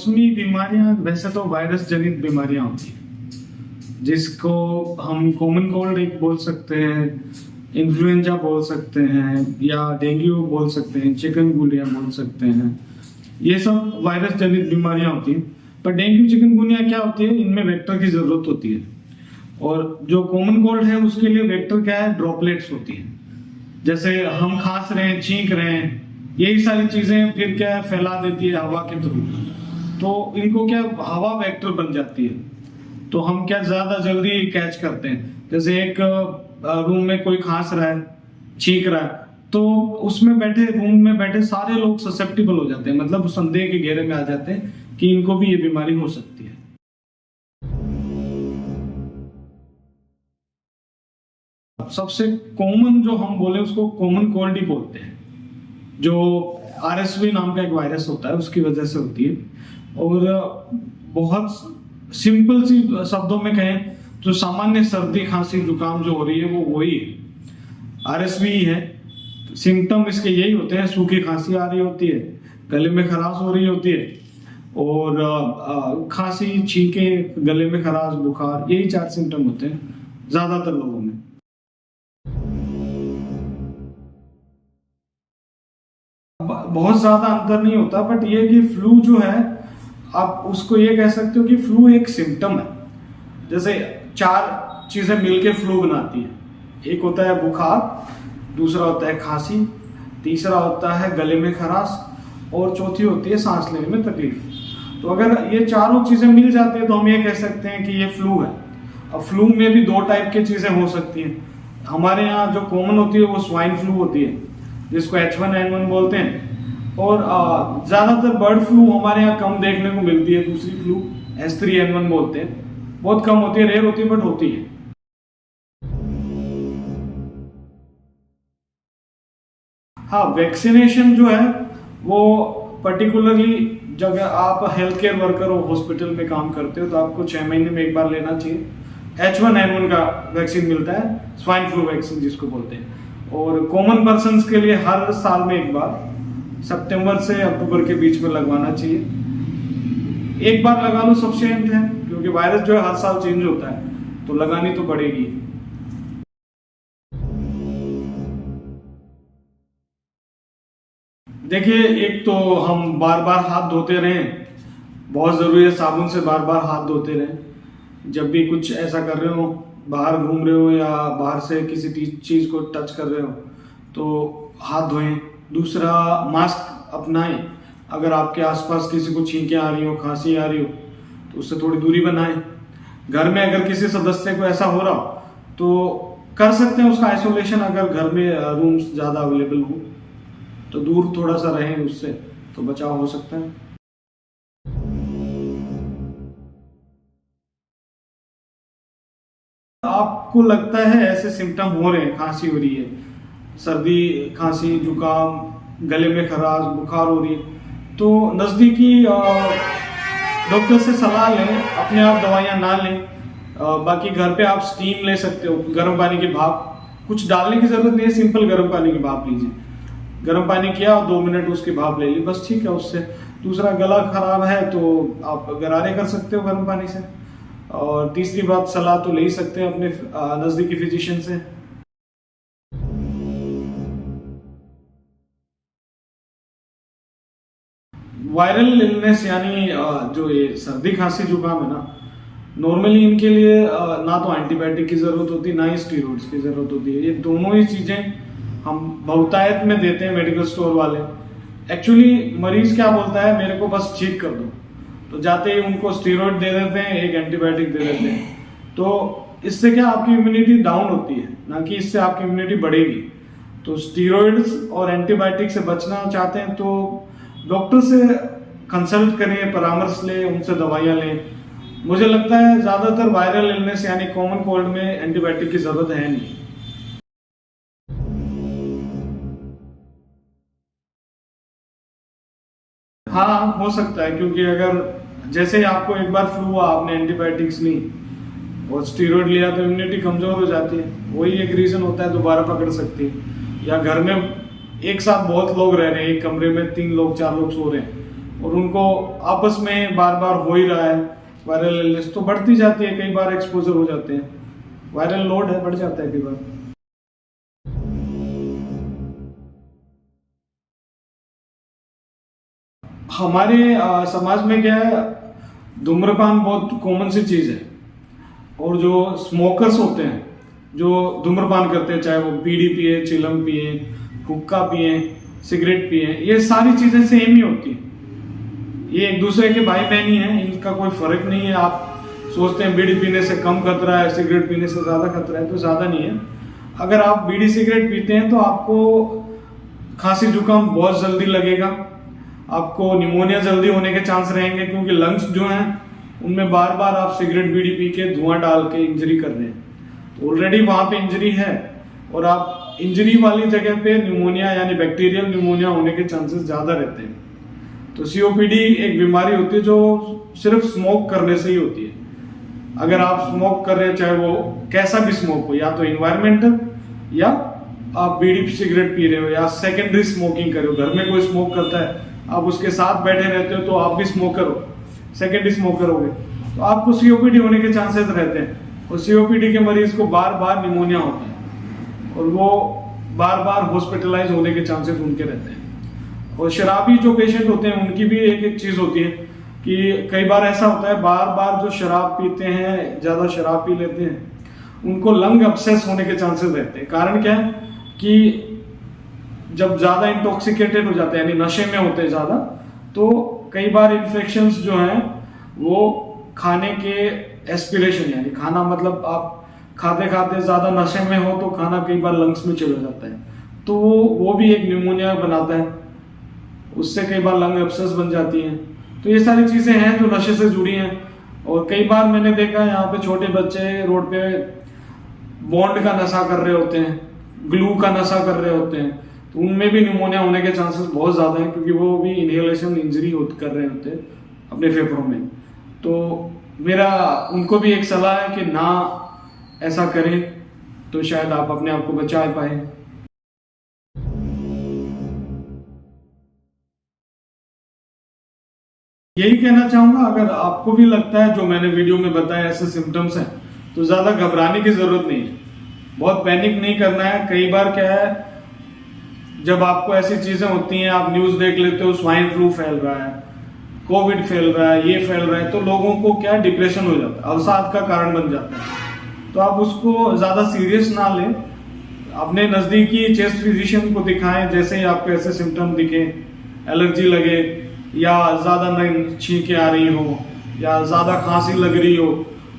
मौसमी बीमारियां वैसे तो वायरस जनित बीमारियां होती हैं, जिसको हम कॉमन कोल्ड एक बोल सकते हैं, इन्फ्लुएंजा बोल सकते हैं, या डेंगू बोल सकते हैं, चिकनगुनिया बोल सकते हैं। ये सब वायरस जनित बीमारियां होती हैं। पर डेंगू चिकनगुनिया क्या होती है, इनमें वेक्टर की जरूरत होती है। और जो कॉमन कोल्ड है उसके लिए वेक्टर क्या है, ड्रॉपलेट्स होती है। जैसे हम खांस रहे हैं, छींक रहे हैं, यही सारी चीजें फिर क्या है, फैला देती है हवा के थ्रू। तो इनको क्या हवा वेक्टर बन जाती है, तो हम क्या ज्यादा जल्दी कैच करते हैं। जैसे एक रूम में कोई खांस रहा है, छींक रहा है, तो उसमें बैठे रूम में बैठे सारे लोग ससेप्टिबल हो जाते हैं, मतलब संदेह के घेरे में आ जाते हैं कि इनको भी ये बीमारी हो सकती है। सबसे कॉमन जो हम बोले उसको कॉमन कोल्ड ही बोलते हैं, जो आरएसवी नाम का एक वायरस होता है उसकी वजह से होती है। और बहुत सिंपल सी शब्दों में कहें तो सामान्य सर्दी खांसी जुकाम जो हो रही है वो वही है, आरएसवी ही है। सिम्टम इसके यही होते हैं, सूखी खांसी आ रही होती है, गले में खराश हो रही होती है, और खांसी, छींके, गले में खराश, बुखार, यही 4 सिम्टम होते हैं ज्यादातर लोगों में। बहुत ज्यादा अंतर नहीं होता, बट ये कि फ्लू जो है, आप उसको ये कह सकते हो कि फ्लू एक सिम्टम है। जैसे 4 चीजें मिलके फ्लू बनाती है। एक होता है बुखार, दूसरा होता है खांसी, तीसरा होता है गले में खराश, और चौथी होती है सांस लेने में तकलीफ। तो अगर ये चारों चीजें मिल जाती है तो हम ये कह सकते हैं कि ये फ्लू है। अब फ्लू में भी 2 टाइप की चीजें हो सकती हैं। हमारे यहाँ जो कॉमन होती है वो स्वाइन फ्लू होती है, जिसको H1N1 बोलते हैं। और ज्यादातर बर्ड फ्लू हमारे यहाँ कम देखने को मिलती है। दूसरी फ्लू H3N1 बोलते हैं, बहुत कम होती है, रेयर होती है, बट होती है। हाँ, वैक्सीनेशन जो है वो पर्टिकुलरली जब आप हेल्थ केयर वर्कर हो, हॉस्पिटल में काम करते हो, तो आपको 6 महीने में एक बार लेना चाहिए। H1N1 का वैक्सीन मिलता है, स्वाइन फ्लू वैक्सीन जिसको बोलते हैं। और कॉमन पर्सन्स के लिए हर साल में एक बार सितंबर से अक्टूबर के बीच में लगवाना चाहिए। एक बार लगा लो सफिशिएंट है, क्योंकि वायरस जो है हर साल चेंज होता है, तो लगानी तो पड़ेगी। देखिए, एक तो हम बार बार हाथ धोते रहें, बहुत जरूरी है, साबुन से बार बार हाथ धोते रहें। जब भी कुछ ऐसा कर रहे हो, बाहर घूम रहे हो या बाहर से किसी चीज को टच कर रहे हो, तो हाथ धोएं। दूसरा, मास्क अपनाएं। अगर आपके आसपास किसी को छींकें आ रही हो, खांसी आ रही हो, तो उससे थोड़ी दूरी बनाएं। घर में अगर किसी सदस्य को ऐसा हो रहा हो तो कर सकते हैं उसका आइसोलेशन, अगर घर में रूम्स ज्यादा अवेलेबल हो तो दूर थोड़ा सा रहें उससे, तो बचाव हो सकता है। आपको लगता है ऐसे सिम्टम हो रहे हैं, खांसी हो रही है, सर्दी खांसी जुकाम, गले में खराश, बुखार हो रही है, तो नज़दीकी डॉक्टर से सलाह लें, अपने आप दवाइयाँ ना लें। बाकी घर पे आप स्टीम ले सकते हो, गर्म पानी की भाप, कुछ डालने की जरूरत नहीं है, सिंपल गर्म पानी की भाप लीजिए। गर्म पानी किया और 2 मिनट उसकी भाप ले ली, बस ठीक है उससे। दूसरा, गला खराब है तो आप गरारे कर सकते हो गर्म पानी से। और तीसरी बात, सलाह तो ले ही सकते हैं अपने नज़दीकी फिजिशियन से। वायरल इलनेस यानी जो ये सर्दी खांसी जुकाम है ना, नॉर्मली इनके लिए ना तो एंटीबायोटिक की जरूरत होती, ना ही स्टीरॉइड्स की जरूरत होती है। ये दोनों ही चीजें हम बहुतायत में देते हैं मेडिकल स्टोर वाले। एक्चुअली मरीज क्या बोलता है, मेरे को बस ठीक कर दो, तो जाते ही उनको स्टीरॉइड दे देते हैं, एक एंटीबायोटिक दे देते हैं। तो इससे क्या आपकी इम्यूनिटी डाउन होती है, ना कि इससे आपकी इम्यूनिटी बढ़ेगी। तो स्टीरॉइड्स और एंटीबायोटिक से बचना चाहते हैं तो डॉक्टर से कंसल्ट करें, परामर्श लें, उनसे दवाइयाँ लें। मुझे लगता है ज्यादातर वायरल इलनेस यानी कॉमन कोल्ड में एंटीबायोटिक की जरूरत है नहीं। हाँ, हो सकता है, क्योंकि अगर जैसे ही आपको एक बार फ्लू हुआ, आपने एंटीबायोटिक्स ली और स्टीरॉइड लिया, तो इम्यूनिटी कमजोर हो जाती है। वही एक रीजन होता है, दोबारा पकड़ सकती है। या घर में एक साथ बहुत लोग रह रहे हैं, एक कमरे में 3 लोग 4 लोग सो रहे हैं, और उनको आपस में बार बार हो ही रहा है, वायरल इलनेस तो बढ़ती जाती है, कई बार एक्सपोजर हो जाते हैं, वायरल लोड है, बढ़ जाता है कई बार। हमारे समाज में क्या है, धूम्रपान बहुत कॉमन सी चीज है, और जो स्मोकर्स होते हैं, जो धूम्रपान करते हैं, चाहे वो बीड़ी पिए, चिलम पिए, हुक्का पिए, सिगरेट पिए, ये सारी चीजें सेम ही होती हैं। ये एक दूसरे के भाई बहनी हैं, इनका कोई फर्क नहीं है। आप सोचते हैं बीड़ी पीने से कम खतरा है, सिगरेट पीने से ज्यादा खतरा है, तो ज्यादा नहीं है। अगर आप बीड़ी सिगरेट पीते हैं तो आपको खांसी जुकाम बहुत जल्दी लगेगा, आपको निमोनिया जल्दी होने के चांस रहेंगे, क्योंकि लंग्स जो हैं उनमें बार बार आप सिगरेट बीड़ी पी के धुआं डाल के इंजरी कर रहे हैं, तो ऑलरेडी वहां पे इंजरी है, और आप इंजरी वाली जगह पे निमोनिया यानी बैक्टीरियल निमोनिया होने के चांसेस ज्यादा रहते हैं। तो सीओपीडी एक बीमारी होती है जो सिर्फ स्मोक करने से ही होती है। अगर आप स्मोक कर रहे हैं, चाहे वो कैसा भी स्मोक हो, या तो इन्वायरमेंटल, या आप बीड़ी सिगरेट पी रहे हो, या सेकेंडरी स्मोकिंग कर रहे हो, घर में कोई स्मोक करता है, आप उसके साथ बैठे रहते हो तो आप भी स्मोकर हो, सेकेंडरी स्मोकर हो गए, तो आपको सीओपीडी होने के चांसेस रहते हैं। और सीओपीडी के मरीज को बार बार निमोनिया होता है, और वो बार बार हॉस्पिटलाइज होने के चांसेस उनके रहते हैं। और शराबी जो पेशेंट होते हैं उनकी भी एक एक चीज होती है कि कई बार ऐसा होता है, बार बार जो शराब पीते हैं, ज्यादा शराब पी लेते हैं, उनको लंग अब्सेस होने के चांसेस रहते हैं। कारण क्या है कि जब ज्यादा इंटॉक्सिकेटेड हो जाते हैं, यानी नशे में होते हैं ज्यादा, तो कई बार इन्फेक्शंस जो हैं वो खाने के एस्पिरेशन, यानी खाना मतलब आप खाते खाते ज्यादा नशे में हो तो खाना कई बार लंग्स में चला जाता है, तो वो भी एक न्यूमोनिया बनाता है, उससे कई बार लंग एब्सेस बन जाती हैं। तो ये सारी चीजें हैं जो नशे से जुड़ी हैं। और कई बार मैंने देखा यहाँ पे छोटे बच्चे रोड पे बॉन्ड का नशा कर रहे होते हैं, ग्लू का नशा कर रहे होते हैं, तो उनमें भी निमोनिया होने के चांसेस बहुत ज्यादा हैं, क्योंकि वो भी इनहेलेशन इंजरी कर रहे होते हैं अपने फेफड़ों में। तो मेरा उनको भी एक सलाह है कि ना ऐसा करें, तो शायद आप अपने आप को बचा पाए। यही कहना चाहूंगा, अगर आपको भी लगता है जो मैंने वीडियो में बताया ऐसे सिम्टम्स हैं, तो ज्यादा घबराने की जरूरत नहीं है, बहुत पैनिक नहीं करना है। कई बार क्या है, जब आपको ऐसी चीजें होती हैं, आप न्यूज देख लेते हो, स्वाइन फ्लू फैल रहा है, कोविड फैल रहा है, ये फैल रहा है, तो लोगों को क्या डिप्रेशन हो जाता है, अवसाद का कारण बन जाता है। तो आप उसको ज्यादा सीरियस ना लें, अपने नजदीकी चेस्ट फिजिशियन को दिखाएं। जैसे ही आपको ऐसे सिम्टम दिखे, एलर्जी लगे, या ज्यादा नई छींकें आ रही हो, या ज्यादा खांसी लग रही हो,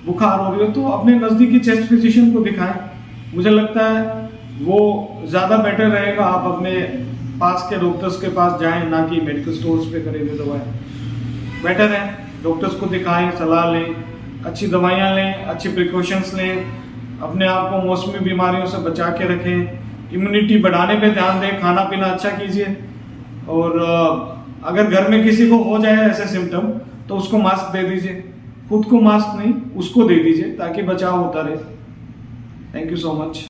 बुखार हो रही हो, तो अपने नजदीकी चेस्ट फिजिशियन को दिखाएं। मुझे लगता है वो ज्यादा बेटर रहेगा। आप अपने पास के डॉक्टर्स के पास जाएं, ना कि मेडिकल स्टोर्स पे खरीदे दवाएं। बेटर है डॉक्टर्स को दिखाएं, सलाह लें, अच्छी दवाइयां लें, अच्छी प्रिकॉशंस लें, अपने आप को मौसमी बीमारियों से बचा के रखें, इम्यूनिटी बढ़ाने पे ध्यान दें, खाना पीना अच्छा कीजिए। और अगर घर में किसी को हो जाए ऐसे सिम्टम, तो उसको मास्क दे दीजिए, खुद को मास्क नहीं उसको दे दीजिए, ताकि बचाव होता रहे। Thank you so much.